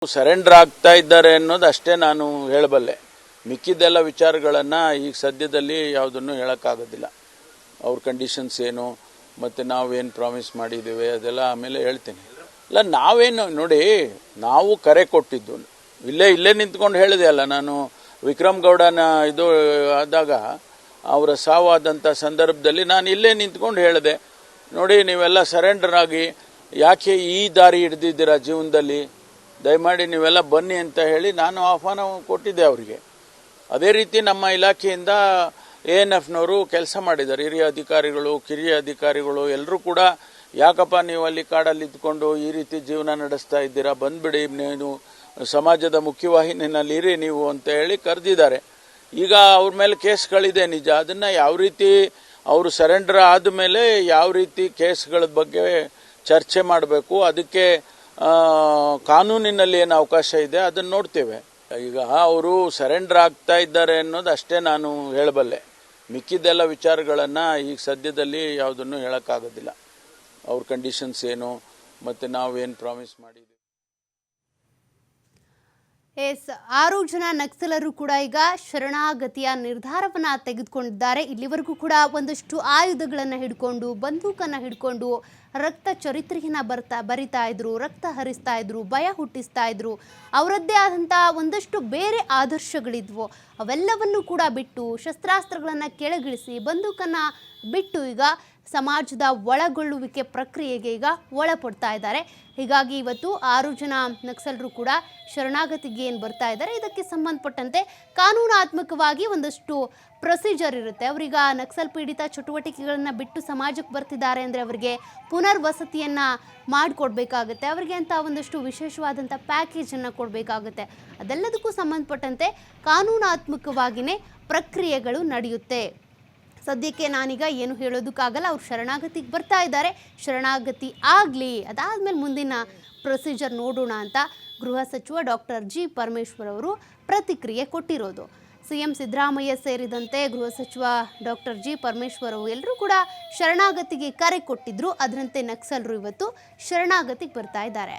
Surrender ಆಗ್ತಾ ಇದ್ದಾರೆ ಅನ್ನೋದು ಅಷ್ಟೇ ನಾನು ಹೇಳಬಲ್ಲೆ. ಮಿಕ್ಕಿದೆಲ್ಲ ವಿಚಾರಗಳನ್ನು ಈಗ ಸದ್ಯದಲ್ಲಿ ಯಾವುದನ್ನು ಹೇಳೋಕ್ಕಾಗೋದಿಲ್ಲ. ಅವ್ರ ಕಂಡೀಷನ್ಸ್ ಏನು ಮತ್ತು ನಾವೇನು ಪ್ರಾಮಿಸ್ ಮಾಡಿದ್ದೇವೆ ಅದೆಲ್ಲ ಆಮೇಲೆ ಹೇಳ್ತೀನಿ. ಇಲ್ಲ ನಾವೇನು ನೋಡಿ, ನಾವು ಕರೆ ಕೊಟ್ಟಿದ್ದು ಇಲ್ಲೇ ನಿಂತ್ಕೊಂಡು ಹೇಳಿದೆ ಅಲ್ಲ ನಾನು. ವಿಕ್ರಮ್ ಗೌಡನ ಇದು ಆದಾಗ ಅವರ ಸಾವಾದಂಥ ಸಂದರ್ಭದಲ್ಲಿ ನಾನು ಇಲ್ಲೇ ನಿಂತ್ಕೊಂಡು ಹೇಳಿದೆ, ನೋಡಿ ನೀವೆಲ್ಲ ಸರೆಂಡರ್ ಆಗಿ ಯಾಕೆ ಈ ದಾರಿ ಹಿಡ್ದಿದ್ದೀರಾ ಜೀವನದಲ್ಲಿ, ದಯಮಾಡಿ ನೀವೆಲ್ಲ ಬನ್ನಿ ಅಂತ ಹೇಳಿ ನಾನು ಆಹ್ವಾನ ಕೊಟ್ಟಿದ್ದೆ ಅವರಿಗೆ. ಅದೇ ರೀತಿ ನಮ್ಮ ಇಲಾಖೆಯಿಂದ ANFನವರು ಕೆಲಸ ಮಾಡಿದ್ದಾರೆ. ಹಿರಿಯ ಅಧಿಕಾರಿಗಳು, ಕಿರಿಯ ಅಧಿಕಾರಿಗಳು ಎಲ್ಲರೂ ಕೂಡ, ಯಾಕಪ್ಪ ನೀವು ಅಲ್ಲಿ ಕಾಡಲ್ಲಿ ಇದ್ಕೊಂಡು ಈ ರೀತಿ ಜೀವನ ನಡೆಸ್ತಾ ಇದ್ದೀರಾ, ಬಂದ್ಬಿಡಿ, ನೀವು ಸಮಾಜದ ಮುಖ್ಯವಾಹಿನಿಯಲ್ಲಿ ಇರಿ ನೀವು ಅಂತ ಹೇಳಿ ಕರೆದಿದ್ದಾರೆ. ಈಗ ಅವ್ರ ಮೇಲೆ ಕೇಸ್ಗಳಿದೆ ನಿಜ. ಅದನ್ನು ಯಾವ ರೀತಿ ಅವರು ಸರೆಂಡರ್ ಆದಮೇಲೆ ಯಾವ ರೀತಿ ಕೇಸ್ಗಳ ಬಗ್ಗೆ ಚರ್ಚೆ ಮಾಡಬೇಕು, ಅದಕ್ಕೆ ಕಾನೂನಿನಲ್ಲಿ ಏನು ಅವಕಾಶ ಇದೆ ಅದನ್ನು ನೋಡ್ತೇವೆ. ಈಗ ಅವರು ಸರೆಂಡರ್ ಆಗ್ತಾ ಇದ್ದಾರೆ ಅನ್ನೋದು ಅಷ್ಟೇ ನಾನು ಹೇಳಬಲ್ಲೆ. ಮಿಕ್ಕಿದೆಲ್ಲ ವಿಚಾರಗಳನ್ನು ಈಗ ಸದ್ಯದಲ್ಲಿ ಯಾವುದನ್ನು ಹೇಳೋಕ್ಕಾಗೋದಿಲ್ಲ. ಅವ್ರ ಕಂಡೀಷನ್ಸ್ ಏನು ಮತ್ತು ನಾವೇನು ಪ್ರಾಮಿಸ್ ಮಾಡಿದ್ದೀವಿ. 6 ಜನ ನಕ್ಸಲರು ಕೂಡ ಈಗ ಶರಣಾಗತಿಯ ನಿರ್ಧಾರವನ್ನು ತೆಗೆದುಕೊಂಡಿದ್ದಾರೆ. ಇಲ್ಲಿವರೆಗೂ ಕೂಡ ಒಂದಷ್ಟು ಆಯುಧಗಳನ್ನು ಹಿಡ್ಕೊಂಡು, ಬಂದೂಕನ್ನು ಹಿಡ್ಕೊಂಡು ರಕ್ತ ಚರಿತ್ರೆಯನ್ನು ಬರಿತಾ ಇದ್ರು, ರಕ್ತ ಹರಿಸ್ತಾ ಇದ್ರು, ಭಯ ಹುಟ್ಟಿಸ್ತಾ ಇದ್ರು. ಅವರದ್ದೇ ಆದಂಥ ಒಂದಷ್ಟು ಬೇರೆ ಆದರ್ಶಗಳಿದ್ವು. ಅವೆಲ್ಲವನ್ನು ಕೂಡ ಬಿಟ್ಟು, ಶಸ್ತ್ರಾಸ್ತ್ರಗಳನ್ನು ಕೆಳಗಿಳಿಸಿ, ಬಂದೂಕನ್ನು ಬಿಟ್ಟು ಈಗ ಸಮಾಜದ ಒಳಗೊಳ್ಳುವಿಕೆ ಪ್ರಕ್ರಿಯೆಗೆ ಈಗ ಒಳಪಡ್ತಾ ಇದ್ದಾರೆ. ಹೀಗಾಗಿ ಇವತ್ತು 6 ಜನ ನಕ್ಸಲರು ಕೂಡ ಶರಣಾಗತಿಗೆ ಏನು ಬರ್ತಾ ಇದ್ದಾರೆ, ಇದಕ್ಕೆ ಸಂಬಂಧಪಟ್ಟಂತೆ ಕಾನೂನಾತ್ಮಕವಾಗಿ ಒಂದಷ್ಟು ಪ್ರೊಸೀಜರ್ ಇರುತ್ತೆ. ಅವರೀಗ ನಕ್ಸಲ್ ಪೀಡಿತ ಚಟುವಟಿಕೆಗಳನ್ನು ಬಿಟ್ಟು ಸಮಾಜಕ್ಕೆ ಬರ್ತಿದ್ದಾರೆ ಅಂದರೆ ಅವರಿಗೆ ಪುನರ್ವಸತಿಯನ್ನು ಮಾಡಿಕೊಡ್ಬೇಕಾಗತ್ತೆ. ಅವರಿಗೆ ಅಂತ ಒಂದಷ್ಟು ವಿಶೇಷವಾದಂಥ ಪ್ಯಾಕೇಜನ್ನು ಕೊಡಬೇಕಾಗುತ್ತೆ. ಅದೆಲ್ಲದಕ್ಕೂ ಸಂಬಂಧಪಟ್ಟಂತೆ ಕಾನೂನಾತ್ಮಕವಾಗಿಯೇ ಪ್ರಕ್ರಿಯೆಗಳು ನಡೆಯುತ್ತೆ. ಸದ್ಯಕ್ಕೆ ನಾನೀಗ ಏನು ಹೇಳೋದಕ್ಕಾಗಲ್ಲ. ಅವ್ರು ಶರಣಾಗತಿಗೆ ಬರ್ತಾ ಇದ್ದಾರೆ, ಶರಣಾಗತಿ ಆಗಲಿ, ಅದಾದಮೇಲೆ ಮುಂದಿನ ಪ್ರೊಸೀಜರ್ ನೋಡೋಣ ಅಂತ ಗೃಹ ಸಚಿವ ಡಾಕ್ಟರ್ ಜಿ ಪರಮೇಶ್ವರ್ ಅವರು ಪ್ರತಿಕ್ರಿಯೆ ಕೊಟ್ಟಿರೋದು. CM ಸಿದ್ದರಾಮಯ್ಯ ಸೇರಿದಂತೆ ಗೃಹ ಸಚಿವ ಡಾಕ್ಟರ್ ಜಿ ಪರಮೇಶ್ವರ್ ಅವರು ಎಲ್ಲರೂ ಕೂಡ ಶರಣಾಗತಿಗೆ ಕರೆ ಕೊಟ್ಟಿದ್ರು. ಅದರಂತೆ ನಕ್ಸಲರು ಇವತ್ತು ಶರಣಾಗತಿಗೆ ಬರ್ತಾ ಇದ್ದಾರೆ.